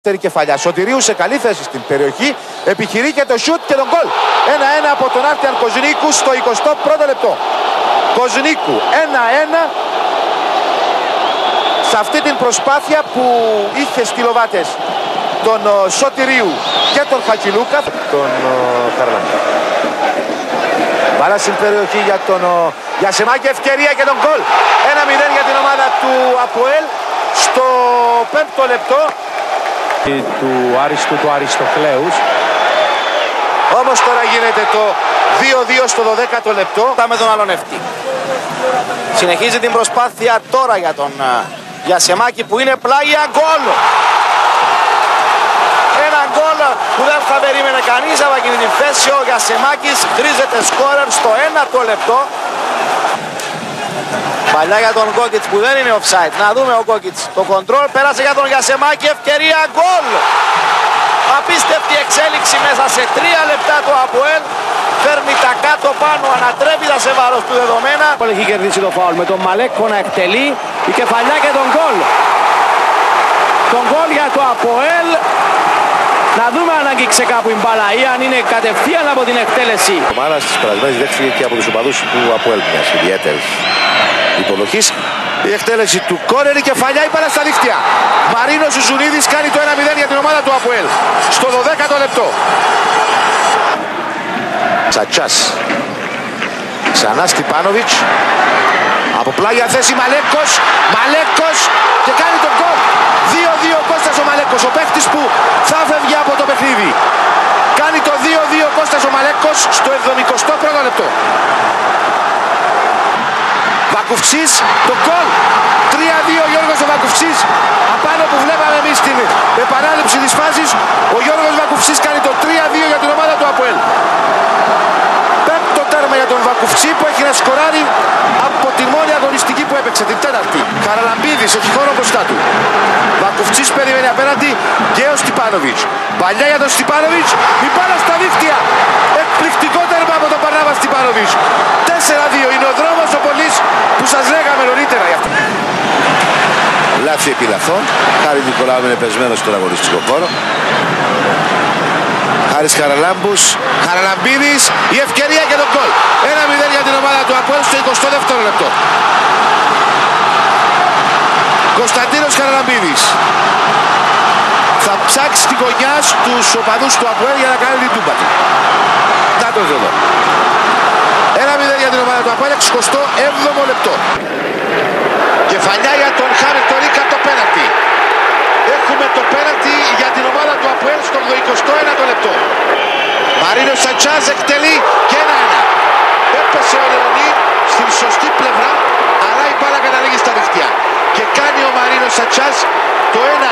Κεφαλιά. Σωτηρίου σε καλή θέση στην περιοχή. Επιχειρεί και το σιούτ και τον γκολ. 1-1 από τον Άρτιαν Κοζνίκου στο 21ο λεπτό. Κοζνίκου 1-1 σε αυτή την προσπάθεια που είχε στυλοβάτες τον Σωτηρίου και τον Χακιλούκα. Τον Χαραλάμπη. Μπάλα στην περιοχή για τον Γιασεμάκη. Ευκαιρία και τον γκολ. 1-0 για την ομάδα του ΑΠΟΕΛ στο 5ο λεπτό. Του Άριστου του Αριστοκλέους. Όμως τώρα γίνεται το 2-2 στο 12ο λεπτό. Με τον Αλονεύτη. Συνεχίζει την προσπάθεια τώρα για τον Γιασεμάκη που είναι πλάγια. Γκολ! Ένα γκολ που δεν θα περίμενε κανείς από εκείνη την θέση. Ο Γιασεμάκης χρήζεται σκόρερ στο 1ο λεπτό. Παλιά για τον Κόκιτς που δεν είναι offside. Να δούμε ο Κόκιτς. Το κοντρόλ πέρασε για τον Γιασεμάκη. Ευκαιρία γκολ. Απίστευτη εξέλιξη μέσα σε 3 λεπτά το ΑΠΟΕΛ. Φέρνει τα κάτω πάνω. Ανατρέπει τα σε βάρος του δεδομένα. Έχει κερδίσει το φάουλ με τον Μαλέκο να εκτελεί. Η κεφαλιά και τον γκολ. Τον γκολ για το ΑΠΟΕΛ. Να δούμε αν αγγίξε κάπου η μπάλα ή αν είναι κατευθείαν από την εκτέλεση. Ο Μάνας στις περασμένες δέχτηκε και από τους οπαδούς του ΑΠΟΕΛ μιας ιδιαίτερης υποδοχής. Η εκτέλεση του κόρνερ, η κεφαλιά, η μπάλα στα δίχτυα. Μαρίνος Ζουνίδης κάνει το 1-0 για την ομάδα του ΑΠΟΕΛ στο 12ο λεπτό. Τσατσάς. Ξανά Στιπάνοβιτς. Από πλάγια θέση Μαλέκος. Μαλέκος και κάνει τον γκολ. 2-2 Κώστας ο Μαλέκος. Ο παίχτης που θα φεύγει από το παιχνίδι. Κάνει το 2-2 Κώστας ο Μαλέκος στο 71ο λεπτό. Βακουφτσής, το γκολ. 3-2 ο Γιώργος ο Βακουφτσής. Απάνω που βλέπαμε εμείς την επανάληψη της φάσης. Ο Γιώργος Βακουφτσής κάνει το 3-2 για την ομάδα του ΑΠΟΕΛ. Πέμπτο τέρμα για τον Βακουφτσί που έχει να σκοράρει από τη μόνη αγωνιστική που έπαιξε, την τέταρτη. Χαραλαμπίδης έχει χώρο μπροστά του. Βακουφτσής περιμένει απέναντι και ο Στιπάνοβιτς. Παλιά για τον Στιπάνοβιτς. Η μπάλα στα δίχτυα. Εκπληκτικό τέρμα από τον Παρνάβα Στιπάνοβιτς. 4-2 είναι ο δρόμος ο Πολύς που σας λέγαμε νωρίτερα για αυτό. Λάθη επί λαθών. Χάρη Νικολάου είναι πεσμένος στον αγωνιστικό χώρο. Χάρης Χαραλάμπους. Χαραλαμπίδης. Η ευκαιρία και τον γκολ. 1-0 για την ομάδα του ΑΠΟΕΛ στο 22ο λεπτό. Κωνσταντίνος Χαραλαμπίδης. Θα ψάξει τη γωνιά στους οπαδούς του ΑΠΟΕΛ για να κάνει την τούμπα του. Να το δω. 1-0 για την ομάδα του ΑΠΟΕΛ, 67ο λεπτό. Κεφαλιά για τον Χάμιλ Τορίκα, το πέναλτι. Έχουμε το πέναλτι για την ομάδα του ΑΠΟΕΛ στο 21ο λεπτό. Μαρίνος Σατσάς εκτελεί και 1-1. Έπεσε ο Λεωνί στην σωστή πλευρά, αλλά η μπάλα καταλήγει στα δίχτυα. Και κάνει ο Μαρίνος Σατσάς το 1-1.